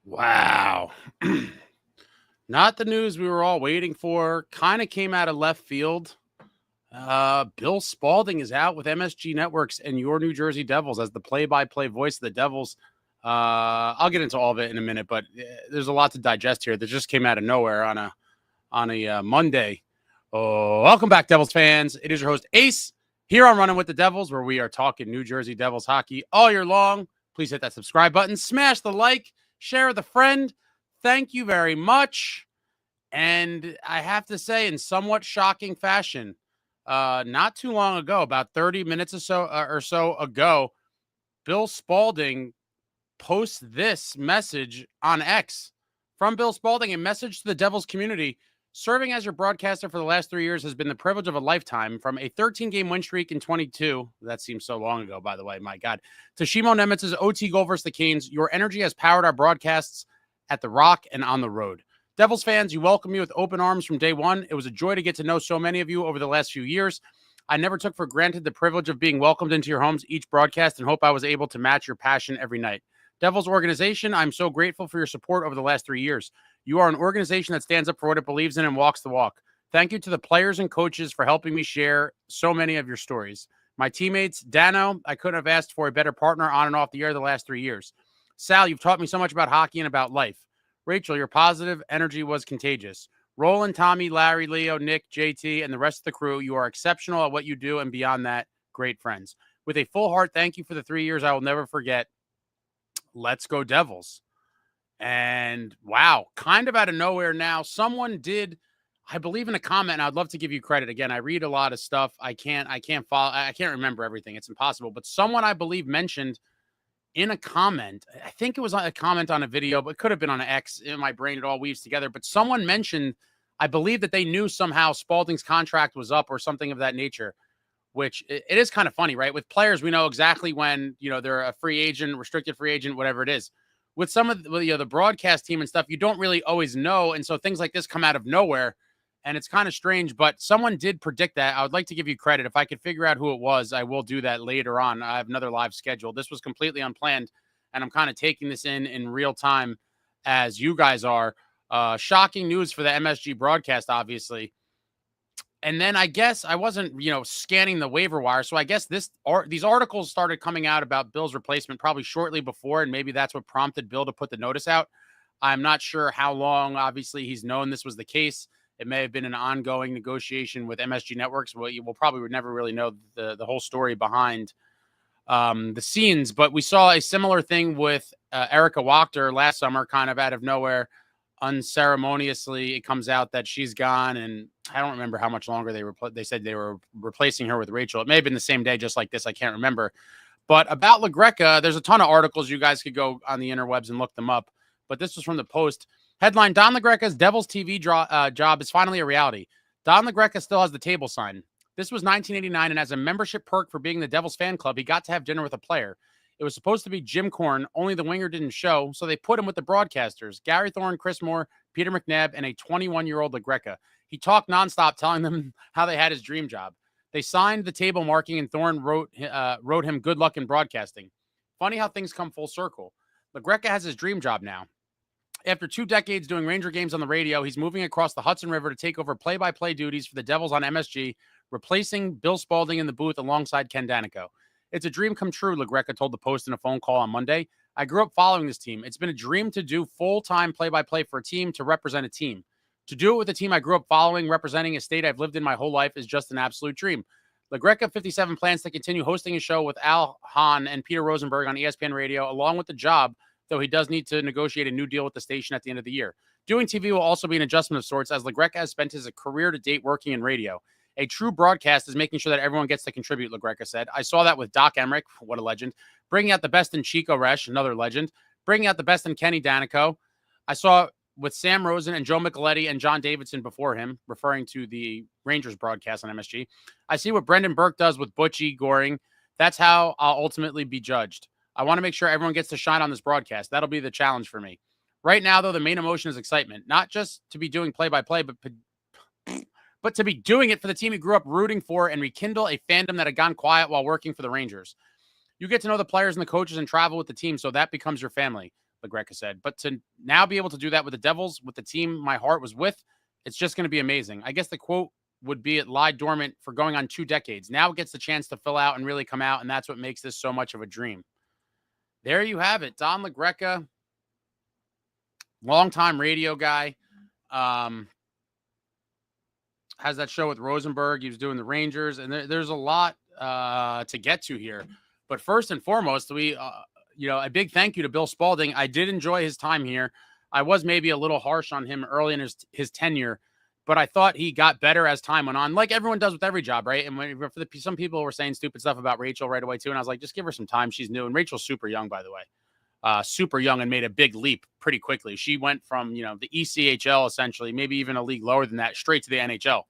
Wow. Not the news we were all waiting for. Kind of came out of left field. Bill Spaulding is out with MSG Networks and your New Jersey Devils as the play-by-play voice of the Devils. I'll get into all of it in a minute, but there's a lot to digest here that just came out of nowhere on a Monday. Welcome back, Devils fans. It is your host, Ace, here on Running with the Devils, where we are talking New Jersey Devils hockey all year long. Please hit that subscribe button, smash the like, share with a friend. Thank you very much. And I have to say, in somewhat shocking fashion, not too long ago, about 30 minutes or so ago, Bill Spaulding posts this message on X. From Bill Spaulding, a message to the Devils community. Serving as your broadcaster for the last 3 years has been the privilege of a lifetime. From a 13-game win streak in 22, that seems so long ago, by the way, my God, to Shimo Nemitz's OT goal versus the Canes, your energy has powered our broadcasts at the Rock and on the road. Devils fans, you welcome me with open arms from day one. It was a joy to get to know so many of you over the last few years. I never took for granted the privilege of being welcomed into your homes each broadcast and hope I was able to match your passion every night. Devils organization, I'm so grateful for your support over the last 3 years. You are an organization that stands up for what it believes in and walks the walk. Thank you to the players and coaches for helping me share so many of your stories. My teammates, Dano, I couldn't have asked for a better partner on and off the air the last 3 years. Sal, you've taught me so much about hockey and about life. Rachel, your positive energy was contagious. Roland, Tommy, Larry, Leo, Nick, JT, and the rest of the crew, you are exceptional at what you do, and beyond that, great friends. With a full heart, thank you for the 3 years I will never forget. Let's go Devils. And wow, kind of out of nowhere now, someone did, I believe, in a comment, and I'd love to give you credit. Again, I read a lot of stuff. I can't remember everything. It's impossible. But someone, I believe, mentioned in a comment, I think it was a comment on a video, but it could have been on an X. In my brain, it all weaves together. But someone mentioned, I believe, that they knew somehow Spalding's contract was up or something of that nature, which it is kind of funny, right? With players, we know exactly when, they're a free agent, restricted free agent, whatever it is. With some of the broadcast team and stuff, you don't really always know. And so things like this come out of nowhere. And it's kind of strange, but someone did predict that. I would like to give you credit. If I could figure out who it was, I will do that later on. I have another live schedule. This was completely unplanned, and I'm kind of taking this in real time as you guys are. Shocking news for the MSG broadcast, obviously. And then I guess I wasn't, scanning the waiver wire. So I guess these articles started coming out about Bill's replacement probably shortly before, and maybe that's what prompted Bill to put the notice out. I'm not sure how long, obviously, he's known this was the case. It may have been an ongoing negotiation with MSG Networks. Well, you will probably never really know the whole story behind the scenes. But we saw a similar thing with Erica Wachter last summer, kind of out of nowhere. Unceremoniously, it comes out that she's gone, and I don't remember how much longer they said they were replacing her with Rachel. It may have been the same day, just like this. I can't remember. But about Greca, there's a ton of articles. You guys could go on the interwebs and look them up. But this was from the Post. Headline, Don LaGreca's Devils TV job is finally a reality. Don LaGreca still has the table sign. This was 1989, and as a membership perk for being the Devils fan club, he got to have dinner with a player. It was supposed to be Jim Korn, only the winger didn't show, so they put him with the broadcasters, Gary Thorne, Chris Moore, Peter McNabb, and a 21-year-old LaGreca. He talked nonstop, telling them how they had his dream job. They signed the table marking, and Thorne wrote him good luck in broadcasting. Funny how things come full circle. LaGreca has his dream job now. After 2 decades doing Ranger games on the radio, he's moving across the Hudson River to take over play-by-play duties for the Devils on MSG, replacing Bill Spaulding in the booth alongside Ken Danico. It's a dream come true, LaGreca told the Post in a phone call on Monday. I grew up following this team. It's been a dream to do full-time play-by-play for a team, to represent a team. To do it with a team I grew up following, representing a state I've lived in my whole life, is just an absolute dream. LaGreca, 57, plans to continue hosting a show with Al Hahn and Peter Rosenberg on ESPN Radio, along with the job, though he does need to negotiate a new deal with the station at the end of the year. Doing TV will also be an adjustment of sorts, as LaGreca has spent his career to date working in radio. A true broadcast is making sure that everyone gets to contribute, LaGreca said. I saw that with Doc Emmerich, what a legend. Bringing out the best in Chico Resch, another legend. Bringing out the best in Kenny Danico. I saw with Sam Rosen and Joe Micheletti and John Davidson before him, referring to the Rangers broadcast on MSG. I see what Brendan Burke does with Butchie Goring. That's how I'll ultimately be judged. I want to make sure everyone gets to shine on this broadcast. That'll be the challenge for me. Right now, though, the main emotion is excitement. Not just to be doing play-by-play, but to be doing it for the team he grew up rooting for and rekindle a fandom that had gone quiet while working for the Rangers. You get to know the players and the coaches and travel with the team, so that becomes your family. LaGreca said. But to now be able to do that with the Devils, with the team my heart was with, it's just going to be amazing. I guess the quote would be it lied dormant for going on 2 decades. Now it gets the chance to fill out and really come out, and that's what makes this so much of a dream. There you have it. Don LaGreca, longtime radio guy. Has that show with Rosenberg. He was doing the Rangers, and there's a lot to get to here. But first and foremost, a big thank you to Bill Spaulding. I did enjoy his time here. I was maybe a little harsh on him early in his tenure, but I thought he got better as time went on, like everyone does with every job, right? And some people were saying stupid stuff about Rachel right away too, and I was like, just give her some time. She's new, and Rachel's super young, by the way. Super young, and made a big leap pretty quickly. She went from, the ECHL, essentially, maybe even a league lower than that, straight to the NHL.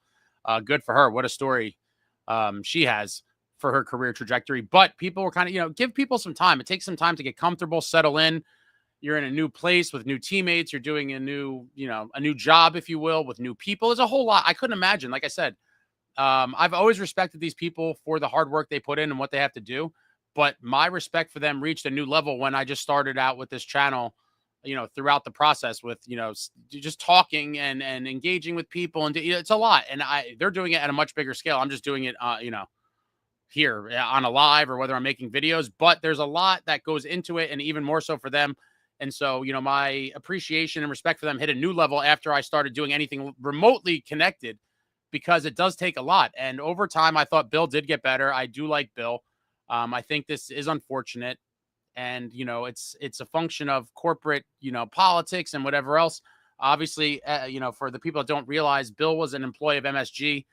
Good for her. What a story she has for her career trajectory. But people were kind of, give people some time. It takes some time to get comfortable, settle in. You're in a new place with new teammates. You're doing a new job, if you will, with new people. There's a whole lot. I couldn't imagine. Like I said, I've always respected these people for the hard work they put in and what they have to do. But my respect for them reached a new level when I just started out with this channel, throughout the process with, just talking and engaging with people. And it's a lot. And they're doing it at a much bigger scale. I'm just doing it, here on a live or whether I'm making videos. But there's a lot that goes into it, and even more so for them. And so, my appreciation and respect for them hit a new level after I started doing anything remotely connected, because it does take a lot. And over time, I thought Bill did get better. I do like Bill. I think this is unfortunate, and it's a function of corporate politics and whatever else. Obviously, for the people that don't realize, Bill was an employee of MSG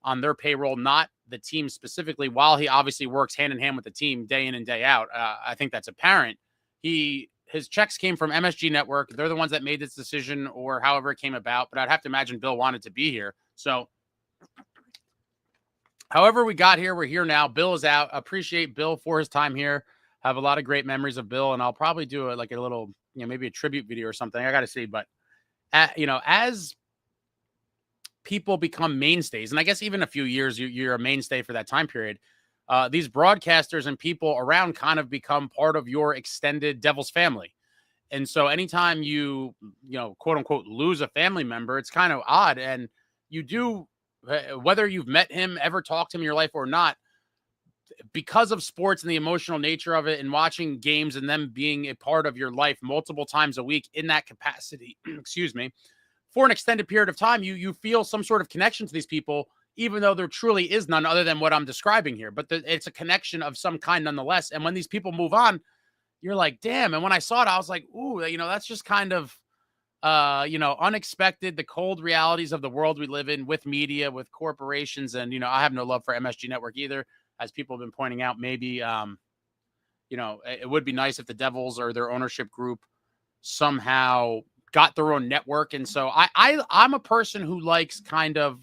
on their payroll, not the team specifically. While he obviously works hand in hand with the team day in and day out, I think that's apparent. His checks came from MSG Network. They're the ones that made this decision, or however it came about. But I'd have to imagine Bill wanted to be here. So however we got here, we're here now. Bill is out. Appreciate Bill for his time here. Have a lot of great memories of Bill, and I'll probably do a little, maybe a tribute video or something. I got to see, but as people become mainstays, and I guess even a few years, you're a mainstay for that time period. These broadcasters and people around kind of become part of your extended Devils family. And so anytime you quote unquote, lose a family member, it's kind of odd. And you do, whether you've met him, ever talked to him in your life or not, because of sports and the emotional nature of it and watching games and them being a part of your life multiple times a week in that capacity, excuse me, for an extended period of time, you feel some sort of connection to these people, even though there truly is none other than what I'm describing here. But it's a connection of some kind nonetheless. And when these people move on, you're like, damn. And when I saw it, I was like, ooh, that's just kind of, unexpected, the cold realities of the world we live in with media, with corporations. And, I have no love for MSG Network either, as people have been pointing out. Maybe, it would be nice if the Devils or their ownership group somehow got their own network. And so I'm a person who likes kind of,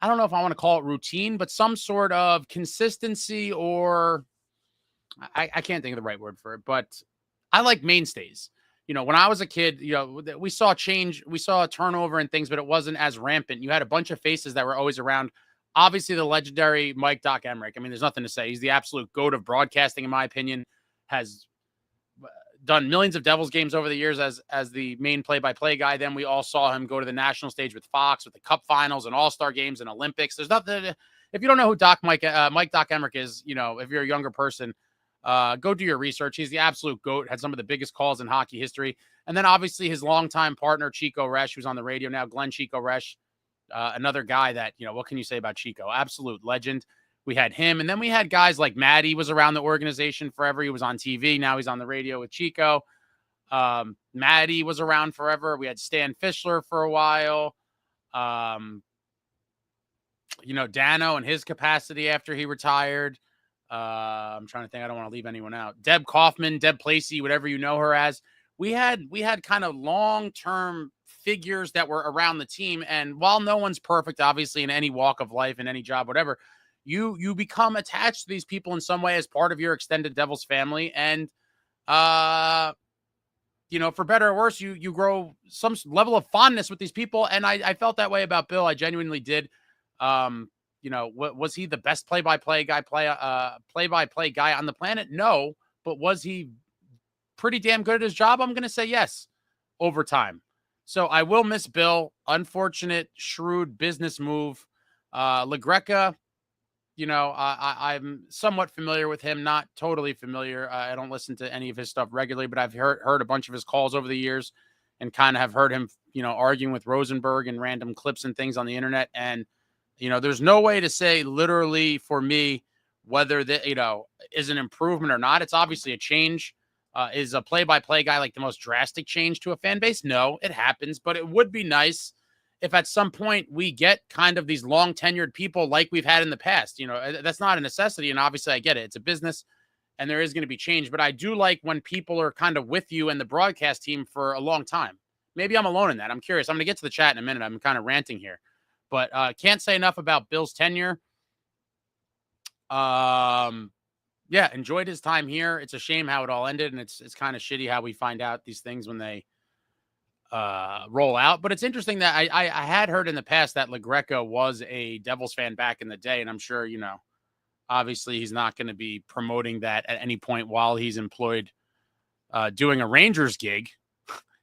I don't know if I want to call it routine, but some sort of consistency, or I can't think of the right word for it, but I like mainstays. When I was a kid, we saw change, we saw a turnover and things, but it wasn't as rampant. You had a bunch of faces that were always around. Obviously, the legendary Mike Doc Emmerich. I mean, there's nothing to say. He's the absolute GOAT of broadcasting, in my opinion. Has done millions of Devils games over the years as the main play-by-play guy. Then we all saw him go to the national stage with Fox, with the Cup Finals and All-Star games and Olympics. There's nothing. If you don't know who Mike Doc Emmerich is, if you're a younger person, go do your research. He's the absolute GOAT. Had some of the biggest calls in hockey history. And then obviously his longtime partner, Chico Resch, who's on the radio now, Glenn Chico Resch. Another guy that, what can you say about Chico? Absolute legend. We had him. And then we had guys like Maddie was around the organization forever. He was on TV. Now he's on the radio with Chico. Maddie was around forever. We had Stan Fischler for a while. Dano and his capacity after he retired. I'm trying to think. I don't want to leave anyone out. Deb Kaufman, Deb Placey, whatever you know her as. We had kind of long-term figures that were around the team. And while no one's perfect, obviously, in any walk of life, in any job, whatever, you become attached to these people in some way as part of your extended Devils family. And, for better or worse, you grow some level of fondness with these people. And I felt that way about Bill. I genuinely did. Was he the best play-by-play guy on the planet? No. But was he pretty damn good at his job? I'm going to say yes over time. So I will miss Bill. Unfortunate, shrewd business move. LaGreca, I'm somewhat familiar with him, not totally familiar. I don't listen to any of his stuff regularly, but I've heard a bunch of his calls over the years and kind of have heard him, arguing with Rosenberg and random clips and things on the internet. And, there's no way to say literally for me whether that, is an improvement or not. It's obviously a change. Is a play-by-play guy like the most drastic change to a fan base? No, it happens, but it would be nice if at some point we get kind of these long tenured people like we've had in the past. That's not a necessity. And obviously I get it. It's a business and there is going to be change, but I do like when people are kind of with you and the broadcast team for a long time. Maybe I'm alone in that. I'm curious. I'm going to get to the chat in a minute. I'm kind of ranting here, but can't say enough about Bill's tenure. Yeah, enjoyed his time here. It's a shame how it all ended, and it's kind of shitty how we find out these things when they roll out. But it's interesting that I had heard in the past that LaGreca was a Devils fan back in the day, and I'm sure, obviously he's not going to be promoting that at any point while he's employed doing a Rangers gig.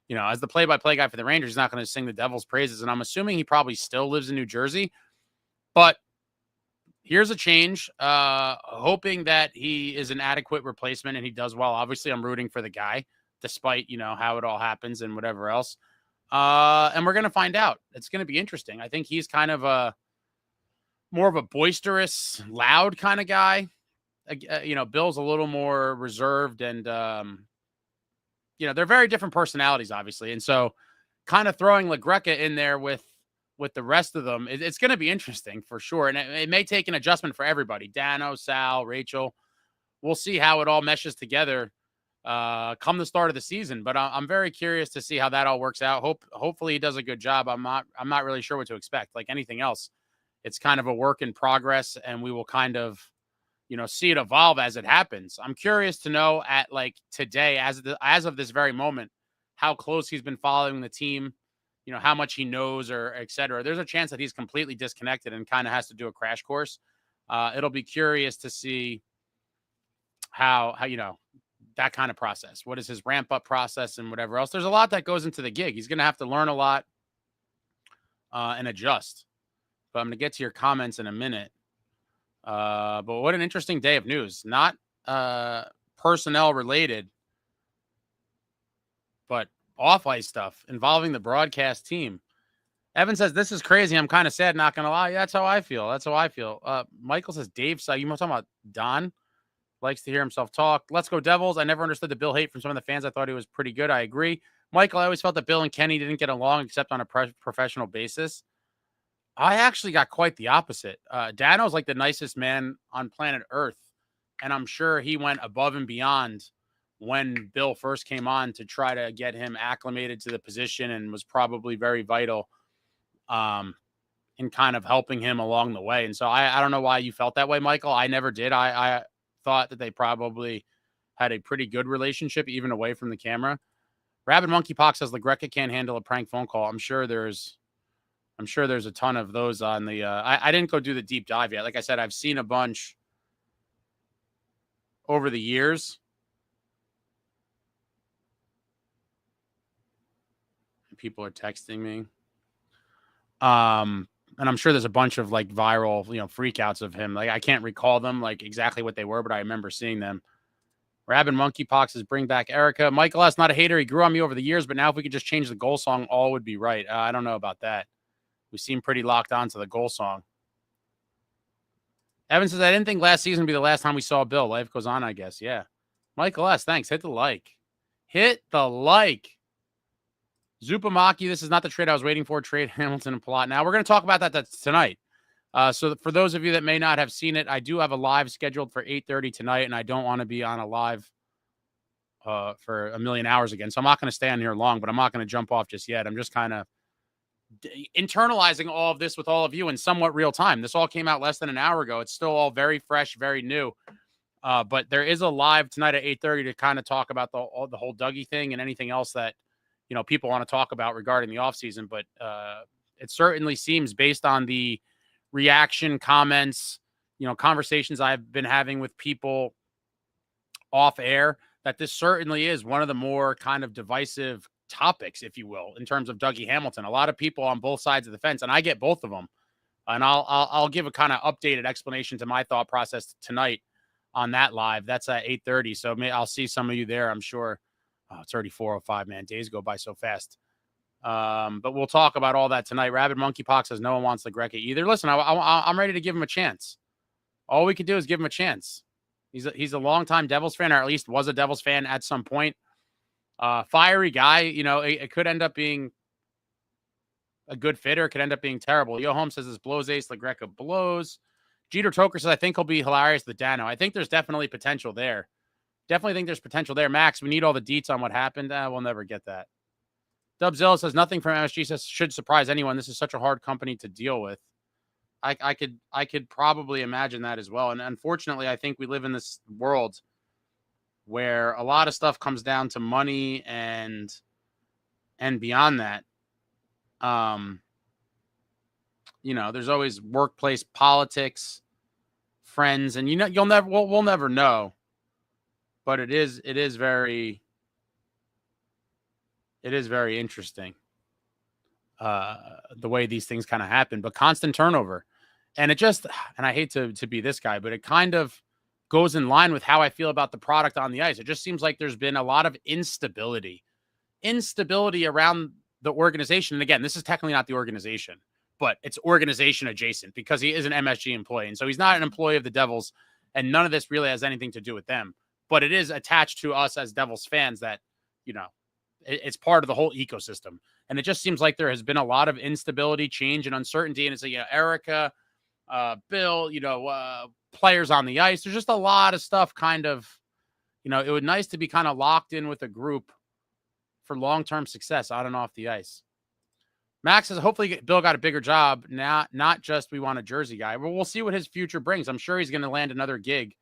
As the play-by-play guy for the Rangers, he's not going to sing the Devils' praises, and I'm assuming he probably still lives in New Jersey. But here's a change, hoping that he is an adequate replacement and he does well. Obviously, I'm rooting for the guy, despite, how it all happens and whatever else. And we're going to find out. It's going to be interesting. I think he's kind of more of a boisterous, loud kind of guy. Bill's a little more reserved and, they're very different personalities, obviously. And so kind of throwing LaGreca in there with the rest of them, it's going to be interesting for sure. And it may take an adjustment for everybody. Dano, Sal, Rachel. We'll see how it all meshes together come the start of the season. But I'm very curious to see how that all works out. Hopefully he does a good job. I'm not really sure what to expect. Like anything else, it's kind of a work in progress, and we will kind of, see it evolve as it happens. I'm curious to know at like today, as of this very moment, how close he's been following the team. How much he knows or et cetera. There's a chance that he's completely disconnected and kind of has to do a crash course. It'll be curious to see how, that kind of process. What is his ramp up process and whatever else? There's a lot that goes into the gig. He's going to have to learn a lot and adjust. But I'm going to get to your comments in a minute. But what an interesting day of news. Not personnel related, but off-ice stuff involving the broadcast team. Evan says, this is crazy. I'm kind of sad, not going to lie. Yeah, that's how I feel. Michael says, Dave, so you talking about Don? Likes to hear himself talk. Let's go Devils. I never understood the Bill hate from some of the fans. I thought he was pretty good. I agree. Michael, I always felt that Bill and Kenny didn't get along except on a professional basis. I actually got quite the opposite. Dano's like the nicest man on planet Earth, and I'm sure he went above and beyond when Bill first came on to try to get him acclimated to the position, and was probably very vital in kind of helping him along the way. And so I don't know why you felt that way, Michael. I never did. I thought that they probably had a pretty good relationship, even away from the camera. Rabid Monkeypox says LaGreca can't handle a prank phone call. I'm sure there's a ton of those on the I didn't go do the deep dive yet. Like I said, I've seen a bunch over the years. People are texting me. And I'm sure there's a bunch of like viral, freakouts of him. Like I can't recall them like exactly what they were, but I remember seeing them. Rabid Monkeypox says, bring back Erica. Michael S. Not a hater. He grew on me over the years, but now if we could just change the goal song, all would be right. I don't know about that. We seem pretty locked on to the goal song. Evan says, I didn't think last season would be the last time we saw Bill. Life goes on, I guess. Yeah. Michael S., thanks. Hit the like. Hit the like. Zupamaki, this is not the trade I was waiting for. Trade Hamilton and Palat. Now, we're going to talk about that tonight. So for those of you that may not have seen it, I do have a live scheduled for 8:30 tonight, and I don't want to be on a live for a million hours again. So I'm not going to stay on here long, but I'm not going to jump off just yet. I'm just kind of internalizing all of this with all of you in somewhat real time. This all came out less than an hour ago. It's still all very fresh, very new. But there is a live tonight at 8:30 to kind of talk about the whole Dougie thing and anything else that, people want to talk about regarding the offseason. But it certainly seems, based on the reaction, comments, conversations I've been having with people off air, that this certainly is one of the more kind of divisive topics, if you will, in terms of Dougie Hamilton. A lot of people on both sides of the fence, and I get both of them. And I'll give a kind of updated explanation to my thought process tonight on that live. That's at 8:30. So I'll see some of you there, I'm sure. Oh, it's already 4:05, man. Days go by so fast. But we'll talk about all that tonight. Rabid Monkeypox says no one wants the Greca either. Listen, I'm ready to give him a chance. All we can do is give him a chance. He's a longtime Devils fan, or at least was a Devils fan at some point. Fiery guy, it could end up being a good fitter. It could end up being terrible. Yo Home says this blows ace. LaGreca blows. Jeter Toker says, I think he'll be hilarious with Dano. I think there's definitely potential there. Definitely think there's potential there. Max, we need all the deets on what happened. We'll never get that. Dubzilla says nothing from MSG says should surprise anyone. This is such a hard company to deal with. I could probably imagine that as well. And unfortunately, I think we live in this world where a lot of stuff comes down to money and beyond that. There's always workplace politics, friends, and we'll never know. But it is very interesting the way these things kind of happen, but constant turnover. And I hate to be this guy, but it kind of goes in line with how I feel about the product on the ice. It just seems like there's been a lot of instability around the organization. And again, this is technically not the organization, but it's organization adjacent because he is an MSG employee. And so he's not an employee of the Devils, and none of this really has anything to do with them. But it is attached to us as Devils fans that, it's part of the whole ecosystem. And it just seems like there has been a lot of instability, change, and uncertainty. And it's like, Erica, Bill, players on the ice. There's just a lot of stuff kind of, it would nice to be kind of locked in with a group for long-term success on and off the ice. Max says, hopefully Bill got a bigger job. Not just we want a Jersey guy. Well, we'll see what his future brings. I'm sure he's going to land another gig.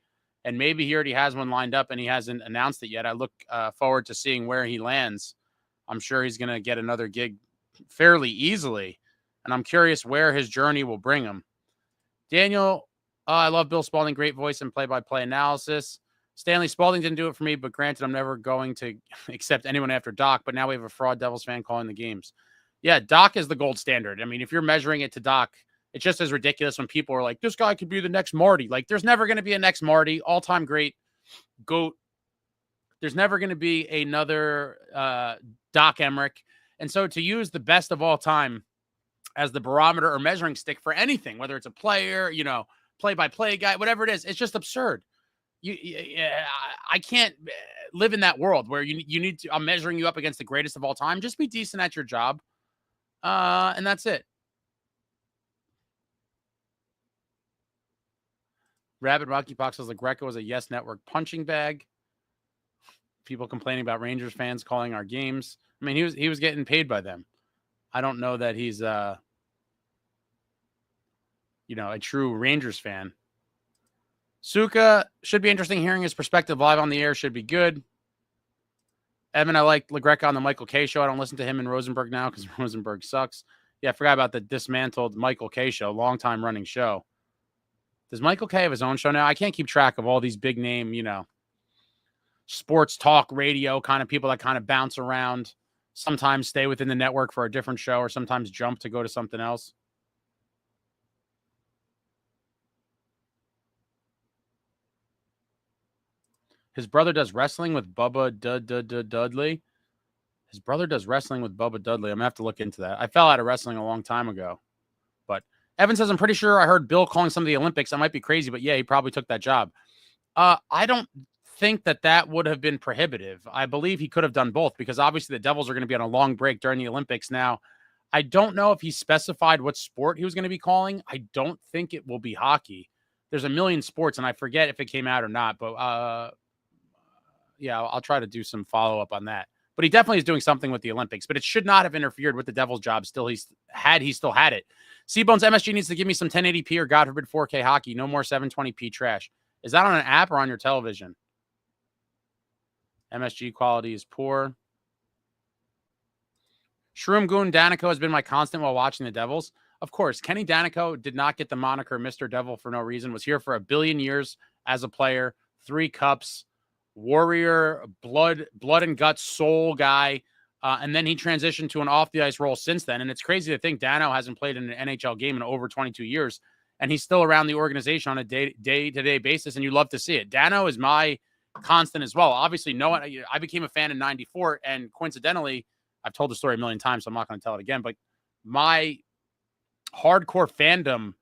And maybe he already has one lined up and he hasn't announced it yet. I look forward to seeing where he lands. I'm sure he's going to get another gig fairly easily. And I'm curious where his journey will bring him. Daniel, I love Bill Spaulding. Great voice and play-by-play analysis. Stanley, Spalding didn't do it for me, but granted, I'm never going to accept anyone after Doc. But now we have a fraud Devils fan calling the games. Yeah, Doc is the gold standard. I mean, if you're measuring it to Doc, it's just as ridiculous when people are like, this guy could be the next Marty. Like, there's never going to be a next Marty, all-time great, GOAT. There's never going to be another Doc Emmerich. And so to use the best of all time as the barometer or measuring stick for anything, whether it's a player, play-by-play guy, whatever it is, it's just absurd. I can't live in that world where you need to, I'm measuring you up against the greatest of all time. Just be decent at your job. And that's it. Rabid Monkeypox says Greca was a Yes Network punching bag. People complaining about Rangers fans calling our games. I mean, he was getting paid by them. I don't know that he's a true Rangers fan. Suka, should be interesting hearing his perspective live on the air. Should be good. Evan, I like LaGreca on the Michael K show. I don't listen to him and Rosenberg now because Rosenberg sucks. Yeah, I forgot about the dismantled Michael K show, long-time running show. Does Michael K have his own show now? I can't keep track of all these big name, sports talk radio kind of people that kind of bounce around, sometimes stay within the network for a different show or sometimes jump to go to something else. His brother does wrestling with Bubba Dudley. His brother does wrestling with Bubba Dudley. I'm going to have to look into that. I fell out of wrestling a long time ago. But Evan says, I'm pretty sure I heard Bill calling some of the Olympics. I might be crazy, but yeah, he probably took that job. I don't think that would have been prohibitive. I believe he could have done both because obviously the Devils are going to be on a long break during the Olympics. Now, I don't know if he specified what sport he was going to be calling. I don't think it will be hockey. There's a million sports, and I forget if it came out or not. But yeah, I'll try to do some follow-up on that. But he definitely is doing something with the Olympics. But it should not have interfered with the Devils' job. He still had it. C-Bones MSG needs to give me some 1080p or, God forbid, 4K hockey. No more 720p trash. Is that on an app or on your television? MSG quality is poor. Shroom Goon Danico has been my constant while watching the Devils. Of course, Kenny Danico did not get the moniker Mr. Devil for no reason. Was here for a billion years as a player. 3 cups. warrior, blood and guts, soul guy. And then he transitioned to an off the ice role since then. And it's crazy to think Dano hasn't played in an NHL game in over 22 years. And he's still around the organization on a day-to-day basis. And you love to see it. Dano is my constant as well. Obviously, I became a fan in 94. And coincidentally, I've told the story a million times, so I'm not going to tell it again. But my hardcore fandom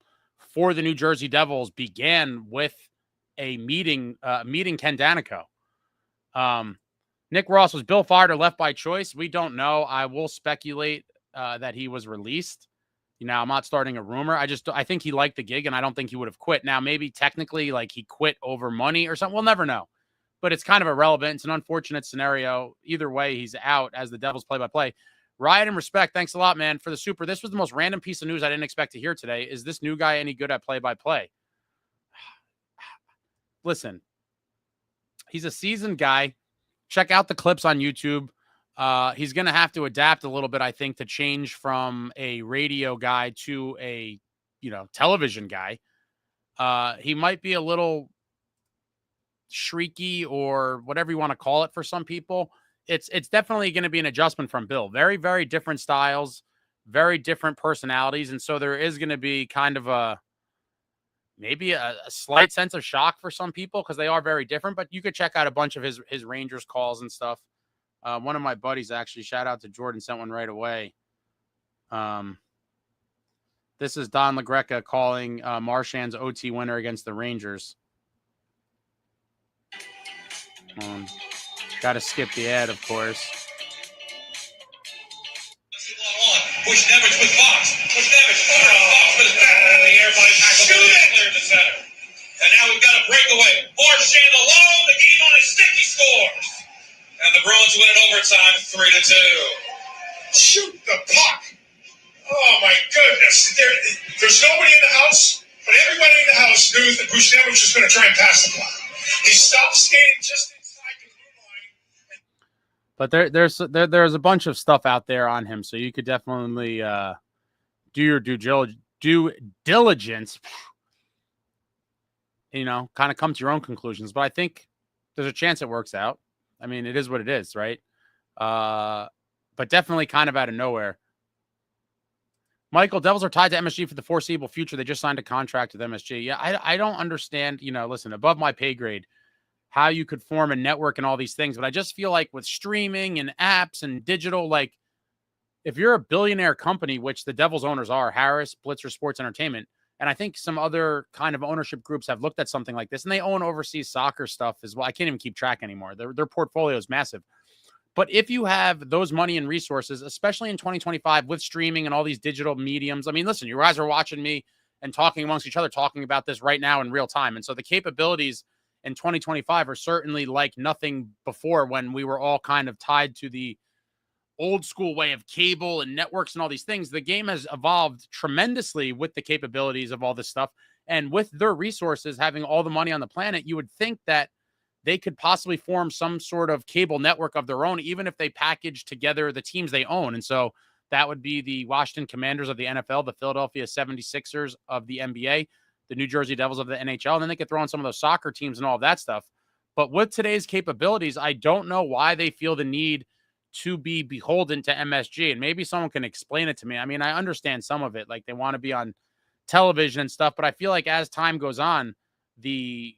for the New Jersey Devils began with a meeting Ken Danico. Nick Ross, was Bill fired or left by choice? We don't know. I will speculate that he was released. I'm not starting a rumor. I think he liked the gig, and I don't think he would have quit. Now, maybe technically, like, he quit over money or something. We'll never know. But it's kind of irrelevant. It's an unfortunate scenario. Either way, he's out as the Devils play-by-play. Riot and Respect, thanks a lot, man, for the super. This was the most random piece of news I didn't expect to hear today. Is this new guy any good at play-by-play? Listen, he's a seasoned guy. Check out the clips on YouTube. He's going to have to adapt a little bit, I think, to change from a radio guy to a, television guy. He might be a little shrieky or whatever you want to call it for some people. It's definitely going to be an adjustment from Bill. Very, very different styles, very different personalities. And so there is going to be kind of maybe a slight sense of shock for some people because they are very different, but you could check out a bunch of his Rangers calls and stuff. One of my buddies, actually, shout out to Jordan, sent one right away. This is Don LaGreca calling Marchand's OT winner against the Rangers. Got to skip the ad, of course. Bushnevich with Fox. Bushnevich over to Fox with his back in the air by shoot it! Cleared the center. And now we've got a breakaway. Marchand alone. The game on his stick. He scores. And the Bruins win in overtime 3-2. Shoot the puck. Oh, my goodness. There's nobody in the house, but everybody in the house knew that Bushnevich was going to try and pass the puck. He stopped skating just inside the blue line. But there's a bunch of stuff out there on him, so you could definitely do your due diligence, kind of come to your own conclusions. But I think there's a chance it works out. I mean, it is what it is, right? But definitely kind of out of nowhere. Michael, Devils are tied to MSG for the foreseeable future. They just signed a contract with MSG. Yeah, I don't understand, listen, above my pay grade, how you could form a network and all these things. But I just feel like with streaming and apps and digital, like, if you're a billionaire company, which the Devils owners are, Harris, Blitzer Sports Entertainment, and I think some other kind of ownership groups have looked at something like this, and they own overseas soccer stuff as well. I can't even keep track anymore. Their portfolio is massive. But if you have those money and resources, especially in 2025 with streaming and all these digital mediums, I mean, listen, you guys are watching me and talking amongst each other, talking about this right now in real time. And so the capabilities in 2025 are certainly like nothing before, when we were all kind of tied to the old school way of cable and networks and all these things. The game has evolved tremendously with the capabilities of all this stuff. And with their resources, having all the money on the planet, you would think that they could possibly form some sort of cable network of their own, even if they package together the teams they own. And so that would be the Washington Commanders of the NFL, the Philadelphia 76ers of the NBA, the New Jersey Devils of the NHL. And then they could throw in some of those soccer teams and all of that stuff. But with today's capabilities, I don't know why they feel the need to be beholden to MSG. And maybe someone can explain it to me. I mean, I understand some of it, like they want to be on television and stuff, but I feel like as time goes on, the,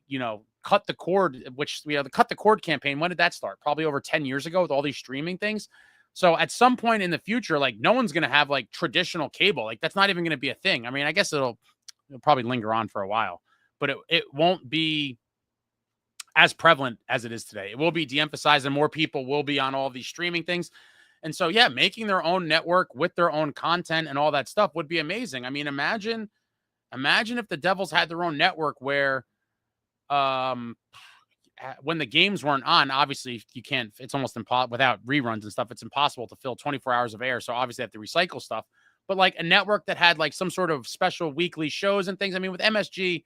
cut the cord, which we have the cut the cord campaign. When did that start? Probably over 10 years ago with all these streaming things. So at some point in the future, like, no one's going to have like traditional cable. Like, that's not even going to be a thing. I mean, I guess it'll probably linger on for a while, but it won't be as prevalent as it is today. It will be de-emphasized and more people will be on all these streaming things. And so, yeah, making their own network with their own content and all that stuff would be amazing. I mean, imagine if the Devils had their own network where, when the games weren't on, obviously you can't, it's almost impossible without reruns and stuff. It's impossible to fill 24 hours of air. So obviously they have to recycle stuff, but like a network that had like some sort of special weekly shows and things. I mean, with MSG,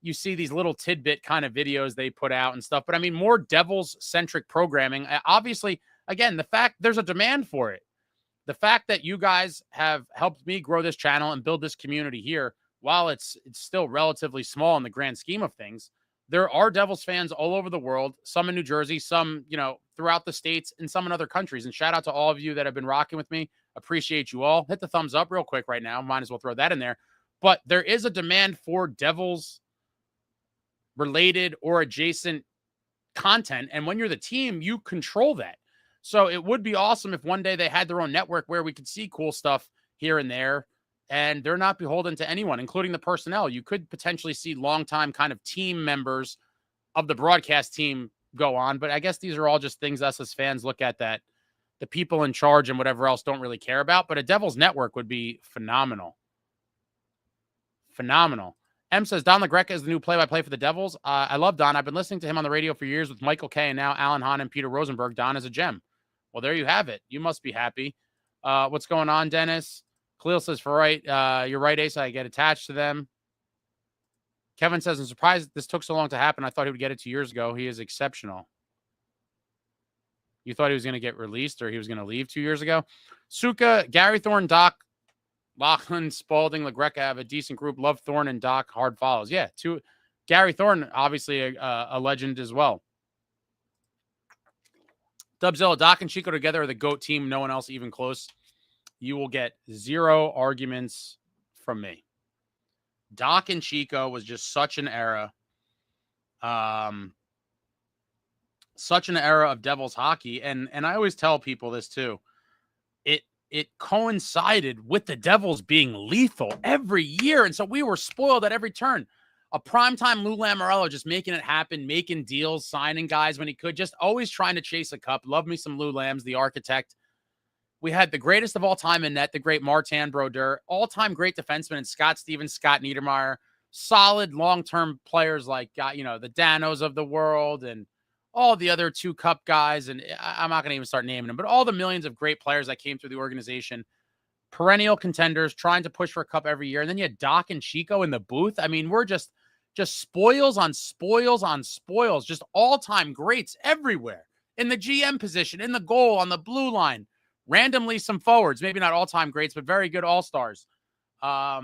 you see these little tidbit kind of videos they put out and stuff, but I mean, more Devils centric programming. Obviously, again, the fact there's a demand for it, the fact that you guys have helped me grow this channel and build this community here, while it's still relatively small in the grand scheme of things, there are Devils fans all over the world, some in New Jersey, some, throughout the states, and some in other countries. And shout out to all of you that have been rocking with me. Appreciate you all. Hit the thumbs up real quick right now. Might as well throw that in there. But there is a demand for Devils related or adjacent content. And when you're the team, you control that. So it would be awesome if one day they had their own network where we could see cool stuff here and there. And they're not beholden to anyone, including the personnel. You could potentially see longtime kind of team members of the broadcast team go on. But I guess these are all just things us as fans look at that the people in charge and whatever else don't really care about. But a Devils network would be phenomenal. Phenomenal. M says, Don LaGreca is the new play-by-play for the Devils. I love Don. I've been listening to him on the radio for years with Michael Kay and now Alan Hahn and Peter Rosenberg. Don is a gem. Well, there you have it. You must be happy. What's going on, Dennis? Khalil says, you're right, Ace. I get attached to them. Kevin says, I'm surprised this took so long to happen. I thought he would get it 2 years ago. He is exceptional. You thought he was going to get released or he was going to leave 2 years ago? Suka, Gary Thorne, Doc, Lachlan, Spalding, LaGreca have a decent group. Love Thorne and Doc. Hard follows. Yeah, Gary Thorne, obviously a legend as well. Dubzilla, Doc and Chico together are the GOAT team. No one else even close. You will get 0 arguments from me. Doc and Chico was just such an era. Such an era of Devils hockey. And I always tell people this too. It coincided with the Devils being lethal every year. And so we were spoiled at every turn. A primetime Lou Lamoriello just making it happen, making deals, signing guys when he could, just always trying to chase a cup. Love me some Lou Lams, the architect. We had the greatest of all time in net, the great Martin Brodeur, all-time great defenseman in Scott Stevens, Scott Niedermayer, solid long-term players like, the Danos of the world and all the other 2 cup guys. And I'm not going to even start naming them, but all the millions of great players that came through the organization, perennial contenders trying to push for a cup every year. And then you had Doc and Chico in the booth. I mean, we're just spoils on spoils on spoils, just all-time greats everywhere in the GM position, in the goal, on the blue line. Randomly, some forwards, maybe not all-time greats, but very good all-stars. Doc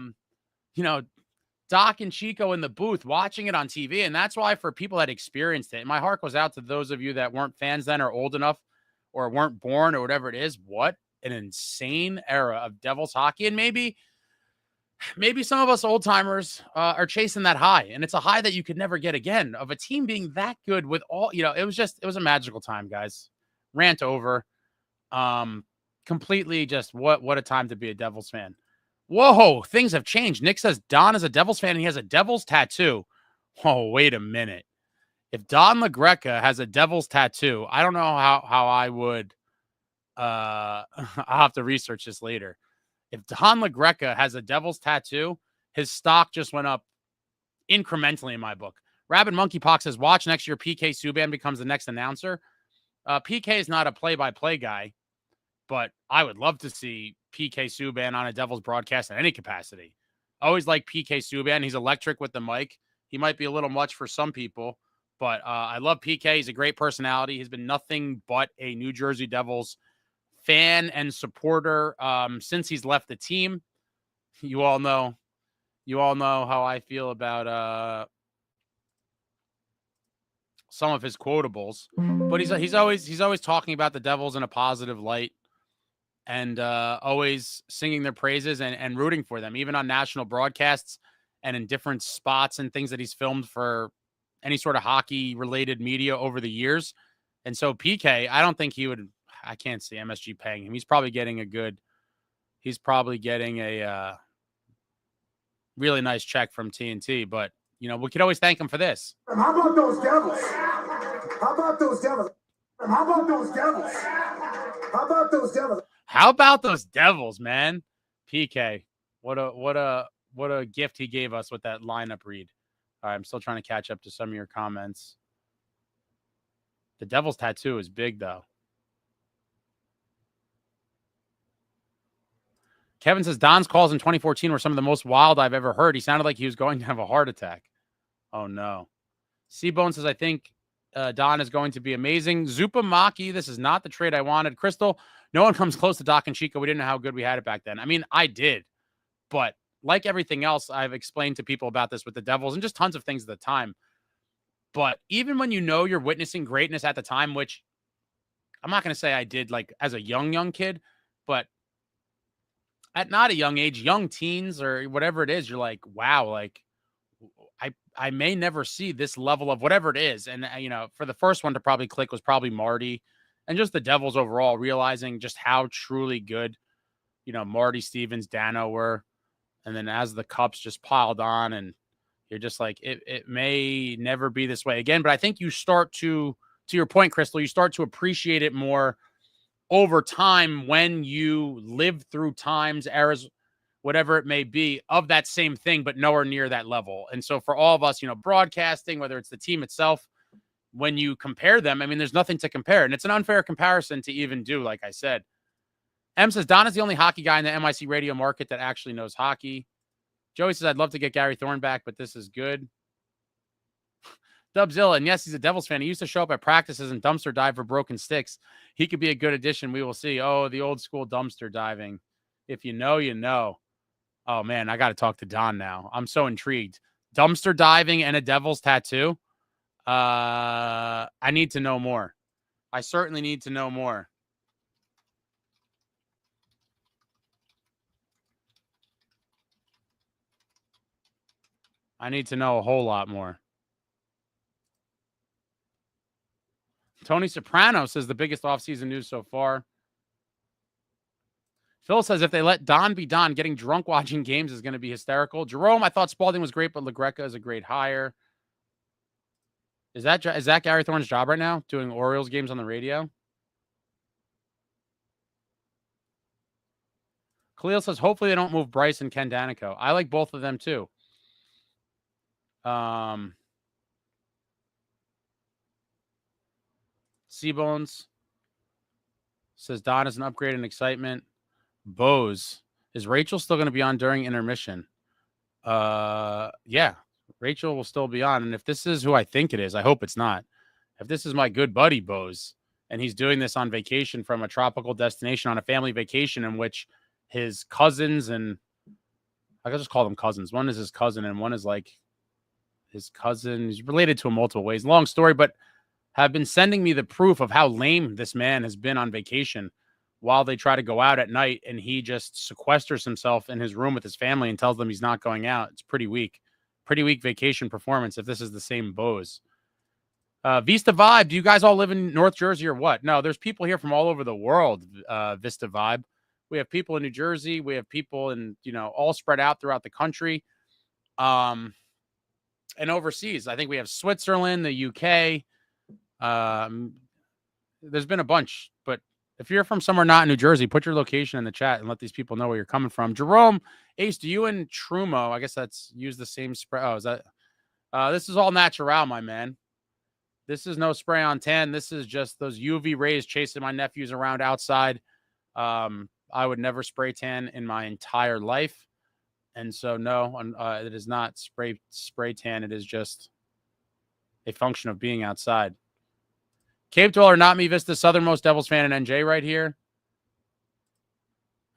and Chico in the booth, watching it on TV. And that's why for people that experienced it, my heart goes out to those of you that weren't fans then or old enough or weren't born or whatever it is. What an insane era of Devils hockey. And maybe some of us old-timers are chasing that high. And it's a high that you could never get again of a team being that good with all, it was a magical time, guys. Rant over. Completely just what a time to be a Devils fan. Whoa, things have changed. Nick says Don is a Devils fan and he has a Devils tattoo. Oh, wait a minute. If Don LaGreca has a Devils tattoo, I don't know how I would I'll have to research this later. If Don LaGreca has a Devils tattoo, his stock just went up incrementally in my book. Rabid Monkeypox says, watch next year PK Subban becomes the next announcer. PK is not a play-by-play guy, but I would love to see PK Subban on a Devils broadcast in any capacity. I always like PK Subban. He's electric with the mic. He might be a little much for some people, but I love PK. He's a great personality. He's been nothing but a New Jersey Devils fan and supporter since he's left the team. You all know how I feel about some of his quotables, but he's always talking about the Devils in a positive light and always singing their praises and rooting for them, even on national broadcasts and in different spots and things that he's filmed for any sort of hockey related media over the years. And so PK, I don't think I can't see MSG paying him. He's probably getting a really nice check from TNT, but we could always thank him for this. How about those Devils? How about those Devils? How about those Devils? How about those Devils? How about those Devils, man? PK, what a gift he gave us with that lineup read. All right, I'm still trying to catch up to some of your comments. The Devils tattoo is big, though. Kevin says Don's calls in 2014 were some of the most wild I've ever heard. He sounded like he was going to have a heart attack. Oh, no. C-Bone says, I think Don is going to be amazing. Zupa Maki, this is not the trade I wanted. Crystal, no one comes close to Doc and Chico. We didn't know how good we had it back then. I mean, I did. But like everything else, I've explained to people about this with the Devils and just tons of things at the time. But even when you know you're witnessing greatness at the time, which I'm not going to say I did like as a young kid, but at not a young age, young teens or whatever it is, you're like, wow, like I may never see this level of whatever it is. And, for the first one to probably click was probably Marty and just the Devils overall, realizing just how truly good, Marty, Stevens, Dano were. And then as the cups just piled on and you're just like, it may never be this way again. But I think you start to your point, Crystal, you start to appreciate it more over time when you live through times, eras, whatever it may be, of that same thing, but nowhere near that level. And so for all of us, broadcasting, whether it's the team itself, when you compare them, I mean, there's nothing to compare. And it's an unfair comparison to even do, like I said. M says, Don is the only hockey guy in the MIC radio market that actually knows hockey. Joey says, I'd love to get Gary Thorne back, but this is good. Dubzilla, and yes, he's a Devils fan. He used to show up at practices and dumpster dive for broken sticks. He could be a good addition. We will see. Oh, the old school dumpster diving. If you know, you know. Oh, man, I got to talk to Don now. I'm so intrigued. Dumpster diving and a Devils tattoo? I need to know more. I certainly need to know more. I need to know a whole lot more. Tony Soprano says the biggest offseason news so far. Phil says if they let Don be Don, getting drunk watching games is going to be hysterical. Jerome, I thought Spalding was great, but LaGreca is a great hire. Is that Gary Thorne's job right now, doing Orioles games on the radio? Khalil says hopefully they don't move Bryce and Ken Danico. I like both of them too. Seabones says Don is an upgrade in excitement. Bose, is Rachel still going to be on during intermission? Yeah, Rachel will still be on. And if this is who I think it is, I hope it's not. If this is my good buddy Bose, and he's doing this on vacation from a tropical destination on a family vacation in which his cousins, and I can just call them cousins. One is his cousin and one is like his cousin. He's related to him multiple ways. Long story, but have been sending me the proof of how lame this man has been on vacation while they try to go out at night, and he just sequesters himself in his room with his family and tells them he's not going out. It's pretty weak vacation performance if this is the same Bose. Vista Vibe, do you guys all live in North Jersey or what? No, there's people here from all over the world, Vista Vibe. We have people in New Jersey. We have people in, all spread out throughout the country. And overseas, I think we have Switzerland, the UK. There's been a bunch, but if you're from somewhere not in New Jersey, put your location in the chat and let these people know where you're coming from. Jerome, Ace, do you and Trumo, I guess that's use the same spray. Oh, is that? This is all natural, my man. This is no spray on tan. This is just those UV rays chasing my nephews around outside. I would never spray tan in my entire life. And so, no, it is not spray tan. It is just a function of being outside. Cape Dweller, not me, Vista, southernmost Devils fan in NJ right here.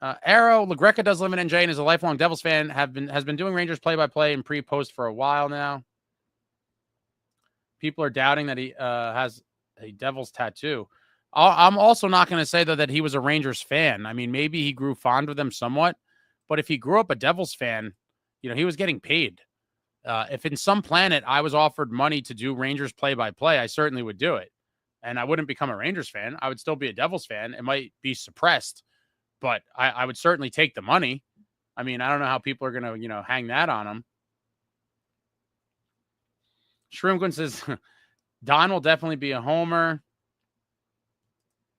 Arrow, LaGreca does live in NJ and is a lifelong Devils fan. Has been doing Rangers play-by-play and pre-post for a while now. People are doubting that he has a Devils tattoo. I'm also not going to say, though, that he was a Rangers fan. I mean, maybe he grew fond of them somewhat. But if he grew up a Devils fan, he was getting paid. If in some planet I was offered money to do Rangers play-by-play, I certainly would do it. And I wouldn't become a Rangers fan. I would still be a Devils fan. It might be suppressed, but I would certainly take the money. I mean, I don't know how people are going to, hang that on them. Shroomgun says, Don will definitely be a homer.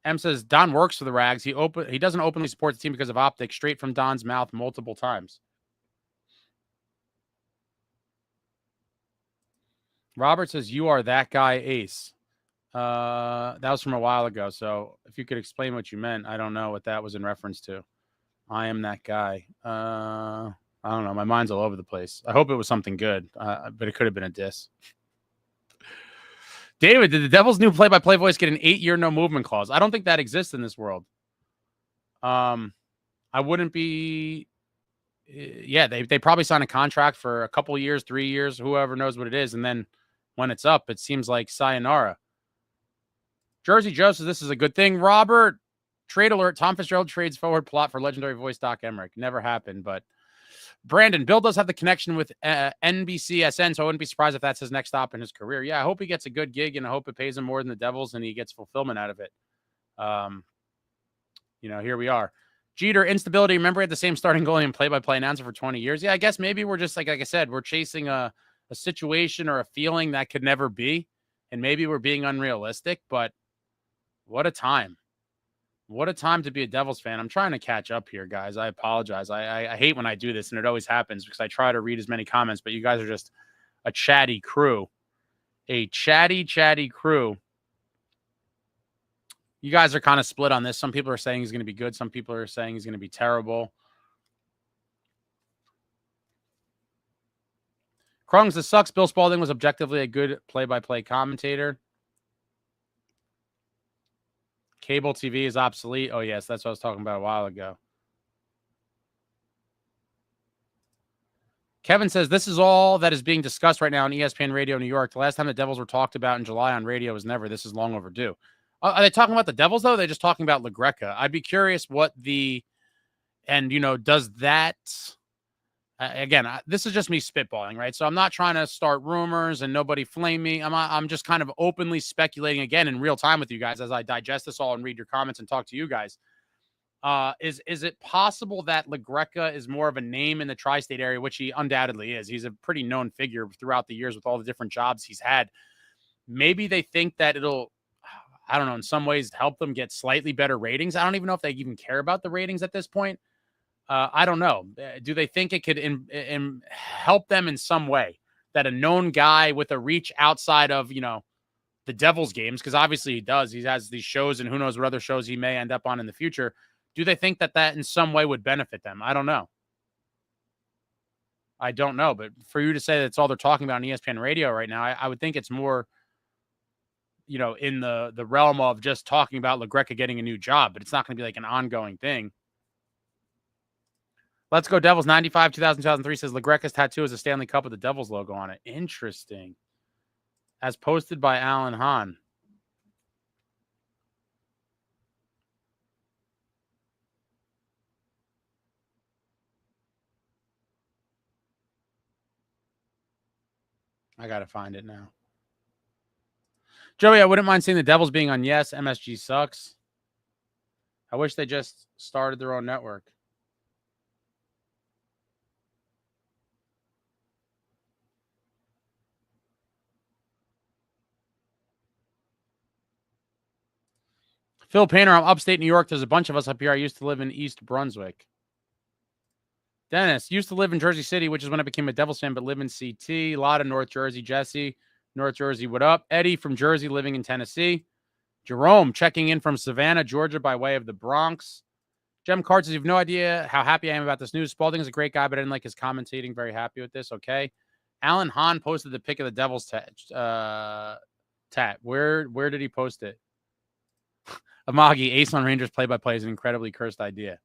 M says, Don works for the Rags. He doesn't openly support the team because of optics, straight from Don's mouth multiple times. Robert says, you are that guy, Ace. That was from a while ago. So if you could explain what you meant, I don't know what that was in reference to. I am that guy. I don't know. My mind's all over the place. I hope it was something good, but it could have been a diss. David, did the Devils' new play-by-play voice get an 8-year no movement clause? I don't think that exists in this world. I wouldn't be. Yeah, they probably sign a contract for a couple years, 3 years, whoever knows what it is, and then when it's up, it seems like sayonara. Jersey Joe says this is a good thing. Robert, trade alert. Tom Fitzgerald trades forward plot for legendary voice Doc Emmerich. Never happened, but Brandon, Bill does have the connection with NBCSN, so I wouldn't be surprised if that's his next stop in his career. Yeah, I hope he gets a good gig, and I hope it pays him more than the Devils, and he gets fulfillment out of it. Here we are. Jeter, instability. Remember, he had the same starting goalie and play-by-play announcer for 20 years. Yeah, I guess maybe we're just, like I said, we're chasing a situation or a feeling that could never be, and maybe we're being unrealistic, but what a time. What a time to be a Devils fan. I'm trying to catch up here, guys. I apologize. I hate when I do this, and it always happens because I try to read as many comments, but you guys are just a chatty crew. A chatty crew. You guys are kind of split on this. Some people are saying he's going to be good. Some people are saying he's going to be terrible. Krungs, this sucks. Bill Spaulding was objectively a good play-by-play commentator. Cable TV is obsolete. Oh, yes, that's what I was talking about a while ago. Kevin says, this is all that is being discussed right now on ESPN Radio New York. The last time the Devils were talked about in July on radio was never. This is long overdue. Are they talking about the Devils, though? Or are they just talking about Greca? I'd be curious what does that... Again, this is just me spitballing, right? So I'm not trying to start rumors and nobody flame me. I'm just kind of openly speculating again in real time with you guys as I digest this all and read your comments and talk to you guys. Is it possible that Greca is more of a name in the tri-state area, which he undoubtedly is? He's a pretty known figure throughout the years with all the different jobs he's had. Maybe they think that it'll, I don't know, in some ways help them get slightly better ratings. I don't even know if they even care about the ratings at this point. I don't know. Do they think it could help them in some way that a known guy with a reach outside of, the Devils games, because obviously he does. He has these shows and who knows what other shows he may end up on in the future. Do they think that in some way would benefit them? I don't know. I don't know. But for you to say that's all they're talking about on ESPN radio right now, I would think it's more, in the realm of just talking about Greca getting a new job, but it's not going to be like an ongoing thing. Let's go Devils. 95, 2000, 2003 says Greca's tattoo is a Stanley Cup with the Devils logo on it. Interesting. As posted by Alan Hahn. I got to find it now. Joey, I wouldn't mind seeing the Devils being on Yes. MSG sucks. I wish they just started their own network. Phil Painter, I'm upstate New York. There's a bunch of us up here. I used to live in East Brunswick. Dennis, used to live in Jersey City, which is when I became a Devils fan, but live in CT. A lot of North Jersey. Jesse, North Jersey, what up? Eddie from Jersey, living in Tennessee. Jerome, checking in from Savannah, Georgia, by way of the Bronx. Jem Card says, you have no idea how happy I am about this news. Spalding is a great guy, but I didn't like his commentating. Very happy with this. Okay. Alan Hahn posted the pic of the Devils tat. Where did he post it? Amagi, ace on Rangers play-by-play is an incredibly cursed idea.